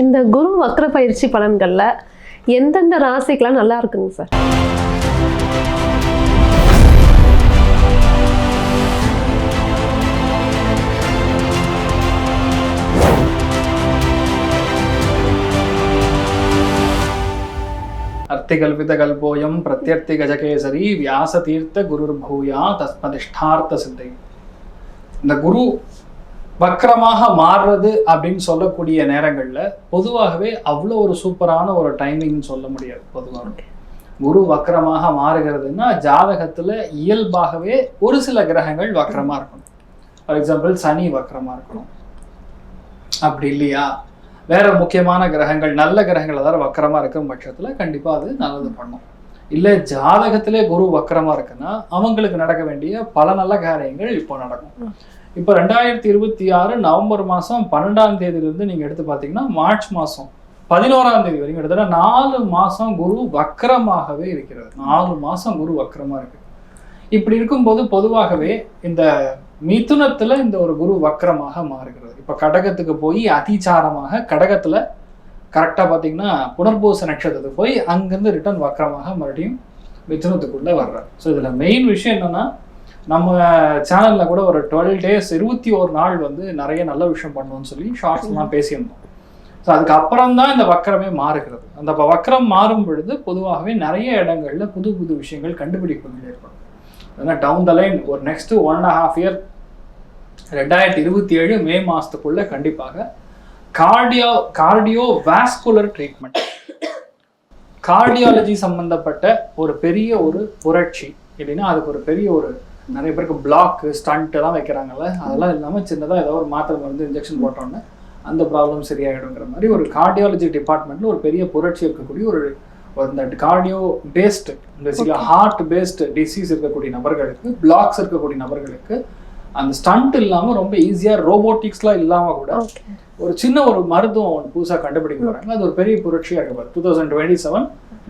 இந்த குரு வக்ர பயிற்சி பலன்கள்ல எந்தெந்த ராசிக்கெல்லாம் நல்லா இருக்குங்க சார்? அர்த்திகல்பித கல்போயம் பிரத்யர்த்தி கஜகேசரி வியாச தீர்த்த குரு பூயா தஸ்மதிஷ்டார்த்த சித்தை. இந்த குரு வக்கரமாக மாறுறது அப்படின்னு சொல்லக்கூடிய நேரங்கள்ல பொதுவாகவே அவ்வளோ ஒரு சூப்பரான ஒரு டைமிங் சொல்ல முடியாது. பொதுவாக குரு வக்கரமாக மாறுகிறதுன்னா ஜாதகத்துல இயல்பாகவே ஒரு சில கிரகங்கள் வக்கரமா இருக்கணும். ஃபார் எக்ஸாம்பிள் சனி வக்கரமா இருக்கணும், அப்படி இல்லையா வேற முக்கியமான கிரகங்கள் நல்ல கிரகங்கள் அதாவது வக்கரமா இருக்கும் பட்சத்துல கண்டிப்பா அது நல்லது பண்ணும். இல்லை ஜாதகத்திலே குரு வக்கரமா இருக்குன்னா அவங்களுக்கு நடக்க வேண்டிய பல நல்ல காரியங்கள் இப்போ நடக்கும். இப்போ 2026 நவம்பர் மாதம் 12ஆம் தேதியிலிருந்து நீங்கள் எடுத்து பார்த்தீங்கன்னா மார்ச் மாதம் 11ஆம் தேதி வரைக்கும் கிட்டத்தட்ட 4 மாதம் குரு வக்கரமாகவே இருக்கிறது. 4 மாதம் குரு வக்கரமாக இருக்கு. இப்படி இருக்கும்போது பொதுவாகவே இந்த மிதுனத்தில் இந்த ஒரு குரு வக்கரமாக மாறுகிறது. இப்போ கடகத்துக்கு போய் அதிசாரமாக கடகத்தில் கரெக்டாக பார்த்தீங்கன்னா புனர்பூச நட்சத்திரத்துக்கு போய் அங்கேருந்து ரிட்டர்ன் வக்கரமாக மறுபடியும் மிதுனத்துக்குள்ளே வர்றார். ஸோ இதில் மெயின் விஷயம் என்னென்னா நம்ம சேனலில் கூட ஒரு 12 days 21 நாள் வந்து நிறைய நல்ல விஷயம் பண்ணணும்னு சொல்லி ஷார்ட்ஸ்லாம் பேசியிருந்தோம். ஸோ அதுக்கப்புறம் தான் இந்த வக்கரமே மாறுகிறது. அந்த வக்கரம் மாறும் பொழுது பொதுவாகவே நிறைய இடங்களில் புது புது விஷயங்கள் கண்டுபிடிப்புகள் ஏற்படும். ஏன்னா டவுன் த லைன் ஒரு நெக்ஸ்ட் 1.5 year 2027 மே மாதத்துக்குள்ள கண்டிப்பாக கார்டியோ வாஸ்குலர் ட்ரீட்மெண்ட், கார்டியாலஜி சம்பந்தப்பட்ட ஒரு பெரிய ஒரு புரட்சி இல்லைன்னா அதுக்கு ஒரு பெரிய ஒரு நிறைய பேருக்கு பிளாக்கு ஸ்டண்ட் எல்லாம் வைக்கிறாங்கல்ல, அதெல்லாம் இல்லாமல் சின்னதாக ஏதோ ஒரு மாத்திரை மருந்து இன்ஜெக்ஷன் போட்டோன்னே அந்த ப்ராப்ளம் சரியாயிடுங்கிற மாதிரி ஒரு கார்டியாலஜி டிபார்ட்மெண்ட்டில் ஒரு பெரிய புரட்சி இருக்கக்கூடிய ஒரு இந்த கார்டியோ பேஸ்டு பேசிக்கலாக ஹார்ட் பேஸ்டு டிசீஸ் இருக்கக்கூடிய நபர்களுக்கு, பிளாக்ஸ் இருக்கக்கூடிய நபர்களுக்கு அந்த ஸ்டண்ட் இல்லாமல் ரொம்ப ஈஸியாக ரோபோட்டிக்ஸ்லாம் இல்லாமல் கூட ஒரு சின்ன ஒரு மருத்துவம் புதுசாக கண்டுபிடிக்க போகிறாங்க. அது ஒரு பெரிய புரட்சியாக இருக்க 2027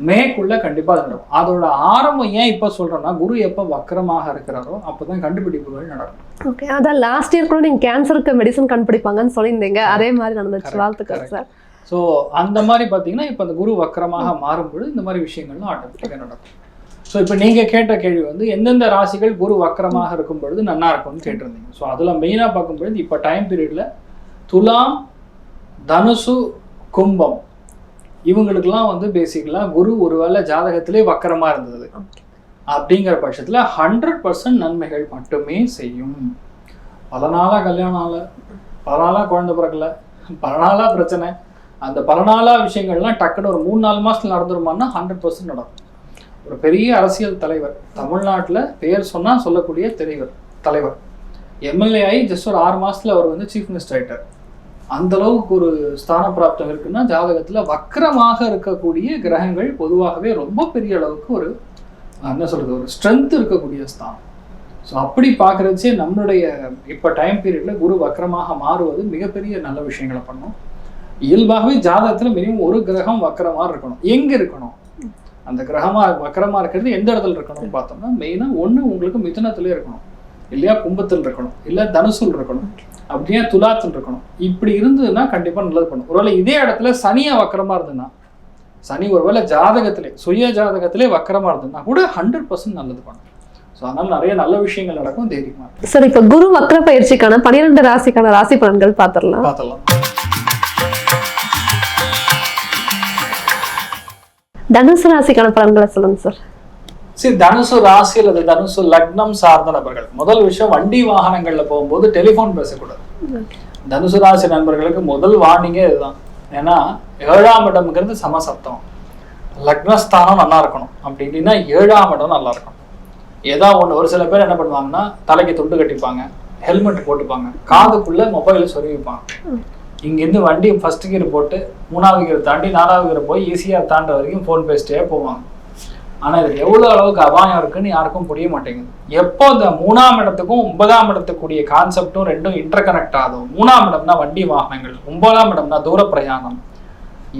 மேக்குள்ள கண்டிப்பாக அது நடக்கும். அதோட ஆரம்பம் ஏன் இப்போ சொல்கிறோன்னா குரு எப்போ வக்கரமாக இருக்கிறாரோ அப்போ தான் கண்டுபிடிப்புகள் நடக்கும். ஓகே, அதான் லாஸ்ட் இயர் கூட நீங்கள் கேன்சருக்கு மெடிசன் கண்டுபிடிப்பாங்கன்னு சொல்லியிருந்தீங்க, அதே மாதிரி நடந்துச்சு. வாழ்த்துக்கள் சார். ஸோ அந்த மாதிரி பார்த்தீங்கன்னா இப்போ அந்த குரு வக்கரமாக மாறும்பொழுது இந்த மாதிரி விஷயங்கள்லாம் ஆட்டோமேட்டிக்காக நடக்கும். ஸோ இப்போ நீங்கள் கேட்ட கேள்வி வந்து எந்தெந்த ராசிகள் குரு வக்கரமாக இருக்கும் பொழுது நல்லா இருக்கும்னு கேட்டிருந்தீங்க. ஸோ அதில் மெயினாக பார்க்கும்பொழுது இப்போ டைம் பீரியடில் துலாம், தனுசு, கும்பம் இவங்களுக்கெல்லாம் வந்து பேசிக்கலாக குரு ஒருவேளை ஜாதகத்திலே வக்கரமாக இருந்தது அப்படிங்கிற பட்சத்தில் 100% நன்மைகள் மட்டுமே செய்யும். பல நாளாக கல்யாணம் ஆகலை, பல நாளாக குழந்தை பிறக்கலை, பல நாளாக பிரச்சனை, அந்த பல நாளாக விஷயங்கள்லாம் டக்குன்னு ஒரு 3-4 மாதத்தில் நடந்துருமான்னா 100% நடக்கும். ஒரு பெரிய அரசியல் தலைவர், தமிழ்நாட்டில் பேர் சொன்னால் சொல்லக்கூடிய தலைவர் எம்எல்ஏ ஆகி ஜஸ்ட் ஒரு 6 மாதத்தில் அவர் வந்து சீஃப் மினிஸ்டர் ஆகிட்டார். அந்த அளவுக்கு ஒரு ஸ்தான பிராப்தம் இருக்குன்னா ஜாதகத்துல வக்கரமாக இருக்கக்கூடிய கிரகங்கள் பொதுவாகவே ரொம்ப பெரிய அளவுக்கு ஒரு என்ன சொல்றது ஒரு ஸ்ட்ரென்த் இருக்கக்கூடிய ஸ்தானம். ஸோ அப்படி பார்க்கறச்சே நம்மளுடைய இப்போ டைம் பீரியட்ல குரு வக்கரமாக மாறுவது மிகப்பெரிய நல்ல விஷயங்களை பண்ணும். இயல்பாகவே ஜாதகத்துல மினிமம் ஒரு கிரகம் வக்கரமாக இருக்கணும். எங்க இருக்கணும் அந்த வக்கரமா இருக்கிறது எந்த இடத்துல இருக்கணும்னு பார்த்தோம்னா மெயினா ஒண்ணு உங்களுக்கு மிதுனத்திலே இருக்கணும், இல்லையா கும்பத்தில் இருக்கணும், இல்லை தனுசுல் இருக்கணும், அப்படியே துலாத்தில் இருக்கணும். இப்படி இருந்ததுன்னா கண்டிப்பா நல்லது பண்ணும். ஒருவேளை இதே இடத்துல சனியா வக்கரமா இருந்ததுன்னா, சனி ஒருவேளை ஜாதகத்திலே சுய ஜாதகத்திலே வக்கரமா இருந்ததுன்னா கூட 100% நல்லது பண்ணும். ஸோ அதனால நிறைய நல்ல விஷயங்கள் நடக்கும். தைரியமா சார், இப்ப குரு வக்ர பயிற்சிக்கான 12 ராசிக்கான ராசி பலன்கள் பார்த்துடலாம். தனுசு ராசிக்கான பலன்களை சொல்லுங்க சார். சரி, தனுசு ராசி அல்லது தனுசு லக்னம் சார்ந்த நபர்கள் முதல் விஷயம் வண்டி வாகனங்கள்ல போகும்போது டெலிஃபோன் பேசக்கூடாது. தனுசு ராசி நண்பர்களுக்கு முதல் வார்னிங்கே இதுதான். ஏன்னா 7ஆம் இடம்ங்கிறது சமசப்தம், லக்னஸ்தானம் நல்லா இருக்கணும். அப்படி இல்லைன்னா 7ஆம் இடம் நல்லா இருக்கணும். ஏதோ ஒன்று ஒரு சில பேர் என்ன பண்ணுவாங்கன்னா தலைக்கு துண்டு கட்டிப்பாங்க, ஹெல்மெட் போட்டுப்பாங்க, காதுக்குள்ள மொபைலை சொருவிப்பாங்க. இங்கேருந்து வண்டி ஃபர்ஸ்ட் கியர் போட்டு 3ஆவது கியர் தாண்டி 4ஆவது கியர் போய் ஈஸியாக தாண்ட வரைக்கும் ஃபோன் பேசிட்டே போவாங்க. ஆனால் இது எவ்வளோ அளவுக்கு அபாயம் இருக்குன்னு யாருக்கும் புரிய மாட்டேங்குது. எப்போ இந்த 3ஆம் இடத்துக்கும் 9ஆம் இடத்துக்குரிய கான்செப்டும் ரெண்டும் இன்டர் கனெக்ட் ஆகும். 3ஆம் இடம்னா வண்டி வாகனங்கள், 9ஆம் இடம்னா தூர பிரயாணம்.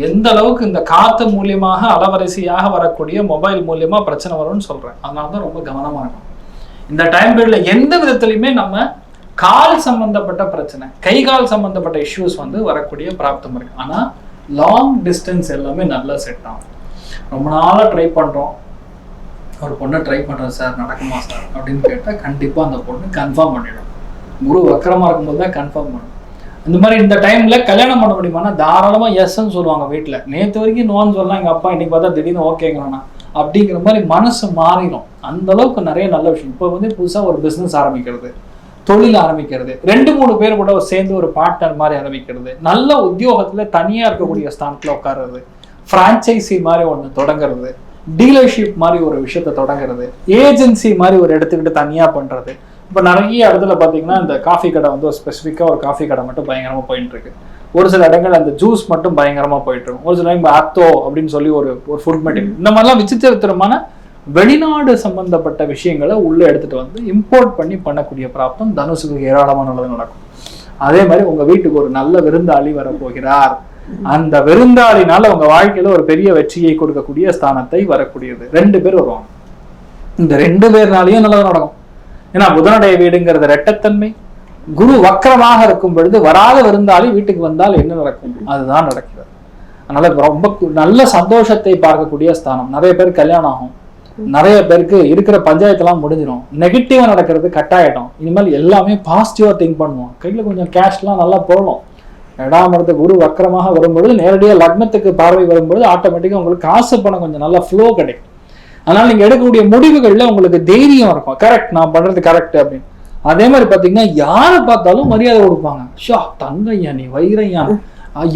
எந்த அளவுக்கு இந்த காத்து மூலியமாக அலவரிசையாக வரக்கூடிய மொபைல் மூலியமா பிரச்சனை வரும்னு சொல்றேன். அதனால தான் ரொம்ப கவனமா இருக்கும். இந்த டைம் பீரியட்ல எந்த விதத்திலையுமே நம்ம கால் சம்பந்தப்பட்ட பிரச்சனை, கை கால் சம்பந்தப்பட்ட இஷ்யூஸ் வந்து வரக்கூடிய பிராப்தம் இருக்கு. ஆனா லாங் டிஸ்டன்ஸ் எல்லாமே நல்லா செட் ஆகும். ரொம்ப நாளாக ட்ரை பண்ணுறோம், ஒரு பொண்ணை ட்ரை பண்ணுறேன் சார், நடக்குமா சார் அப்படின்னு கேட்டால் கண்டிப்பாக அந்த பொண்ணு கன்ஃபார்ம் பண்ணிடும். குரு வக்கரமாக இருக்கும்போது தான் கன்ஃபார்ம் பண்ணும். இந்த மாதிரி இந்த டைமில் கல்யாணம் பண்ண முடியுமானா தாராளமாக எஸ்ன்னு சொல்லுவாங்க வீட்டில். நேற்று வரைக்கும் நோன்னு சொல்லலாம், எங்கள் அப்பா இன்னைக்கு பார்த்தா திடீர்னு ஓகேங்கண்ணா அப்படிங்கிற மாதிரி மனசு மாறிடும். அந்த அளவுக்கு நிறைய நல்ல விஷயம். இப்போ வந்து புதுசாக ஒரு பிஸ்னஸ் ஆரம்பிக்கிறது, தொழில் ஆரம்பிக்கிறது, 2-3 பேர் கூட சேர்ந்து ஒரு பார்ட்னர் மாதிரி ஆரம்பிக்கிறது, நல்ல உத்தியோகத்தில் தனியாக இருக்கக்கூடிய ஸ்தானத்தில் உட்கார்றது, ஃப்ரான்ச்சைசி மாதிரி ஒன்று தொடங்குறது, டீலர்ஷிப் மாதிரி ஒரு விஷயத்த தொடங்குறது, ஏஜென்சி மாதிரி ஒரு எடுத்துக்கிட்டு தனியாக பண்ணுறது. இப்போ நிறைய இடத்துல பார்த்தீங்கன்னா இந்த காஃபி கடை வந்து ஒரு ஸ்பெசிஃபிக்காக ஒரு காஃபி கடை மட்டும் பயங்கரமாக போயிட்டு இருக்கு. ஒரு சில இடங்கள் அந்த ஜூஸ் மட்டும் பயங்கரமாக போயிட்டு இருக்கும். ஒரு சில டைம் அத்தோ அப்படின்னு சொல்லி ஒரு ஃபுட் மெட்டீரியல், இந்த மாதிரிலாம் விசித்திரமான வெளிநாடு சம்பந்தப்பட்ட விஷயங்களை உள்ள எடுத்துட்டு வந்து இம்போர்ட் பண்ணி பண்ணக்கூடிய பிராப்தம் தனுசுக்கு ஏராளமான நல்லது நடக்கும். அதே மாதிரி உங்க வீட்டுக்கு ஒரு நல்ல விருந்தாளி வரப்போகிறார். அந்த விருந்தாளினால உங்க வாழ்க்கையில ஒரு பெரிய வெற்றியை கொடுக்கக்கூடிய ஸ்தானத்தை வரக்கூடியது 2 பேர் வருவாங்க. இந்த 2 பேர்னாலையும் நல்லது நடக்கும். ஏன்னா புதனுடைய வீடுங்கிறது ரெட்டத்தன்மை. குரு வக்கரமாக இருக்கும் பொழுது வராத விருந்தாளி வீட்டுக்கு வந்தால் என்ன நடக்கும், அதுதான் நடக்கிறது. அதனால ரொம்ப நல்ல சந்தோஷத்தை பார்க்கக்கூடிய ஸ்தானம். நிறைய பேர் கல்யாணம் ஆகும், நிறைய பேருக்கு இருக்கிற பஞ்சாயத்தெல்லாம் முடிஞ்சிடும், நெகட்டிவா நடக்கிறது கட்டாயிடும். இனிமேல் எல்லாமே பாசிட்டிவா திங்க் பண்ணுவோம். கையில கொஞ்சம் கேஷ்லாம் நல்லா போகணும். 7ஆம் இடத்து குரு வக்கரமாக வரும்பொழுது நேரடியாக லக்னத்துக்கு பார்வை வரும்பொழுது ஆட்டோமேட்டிக்கா உங்களுக்கு காசு பணம் கொஞ்சம் நல்லா ஃப்ளோ கிடைக்கும். அதனால நீங்க எடுக்கக்கூடிய முடிவுகள்ல உங்களுக்கு தைரியம் இருக்கும், கரெக்ட் நான் பண்றது கரெக்ட் அப்படின்னு. அதே மாதிரி பாத்தீங்கன்னா யாரை பார்த்தாலும் மரியாதை கொடுப்பாங்க. ஷா தங்கையா நீ வைரையா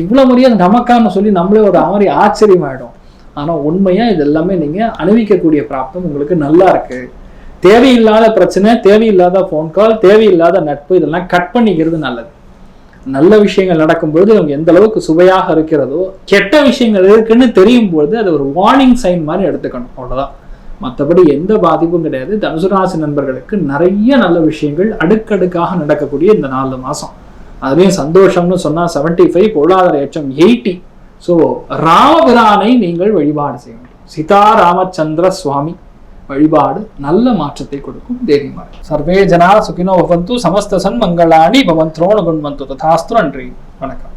இவ்வளவு மரியாதை நமக்கான்னு சொல்லி நம்மளே ஒரு மாதிரி ஆச்சரியமாயிடும். ஆனா உண்மையா இது எல்லாமே நீங்க அனுபவிக்கக்கூடிய பிராப்தம் உங்களுக்கு நல்லா இருக்கு. தேவையில்லாத பிரச்சனை, தேவையில்லாத போன் கால், தேவையில்லாத நட்பு இதெல்லாம் கட் பண்ணிக்கிறது நல்லது. நல்ல விஷயங்கள் நடக்கும்பொழுது அவங்க எந்த அளவுக்கு சுவையாக இருக்கிறதோ, கெட்ட விஷயங்கள் இருக்குன்னு தெரியும் பொழுது அது ஒரு வார்னிங் சைன் மாதிரி எடுத்துக்கணும், அவ்வளவுதான். மற்றபடி எந்த பாதிப்பும் கிடையாது. தனுசு ராசி நண்பர்களுக்கு நிறைய நல்ல விஷயங்கள் அடுக்கடுக்காக நடக்கக்கூடிய இந்த 4 மாசம். அதுலேயும் சந்தோஷம்னு சொன்னா 75, பொருளாதார ஏற்றம் 80. ஸோ ராமபிரானை நீங்கள் வழிபாடு செய்யணும். சீதாராமச்சந்திர சுவாமி வழிபாடு நல்ல மாற்றத்தை கொடுக்கும். தேவிமார் சர்வே ஜனா சுகினோ பவந்து, சமஸ்த சன்மங்களானி பவந்த்ரோண குண்வந்து ததாஸ்து. நன்றி, வணக்கம்.